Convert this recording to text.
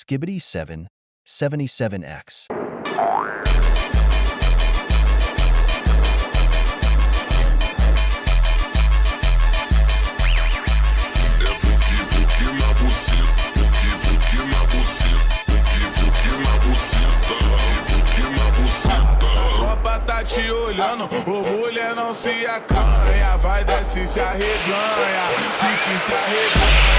Skibbity 7, 77X. Te olhando, ô mulher não se acanha, vai desce se arreganha, fique se arreganha.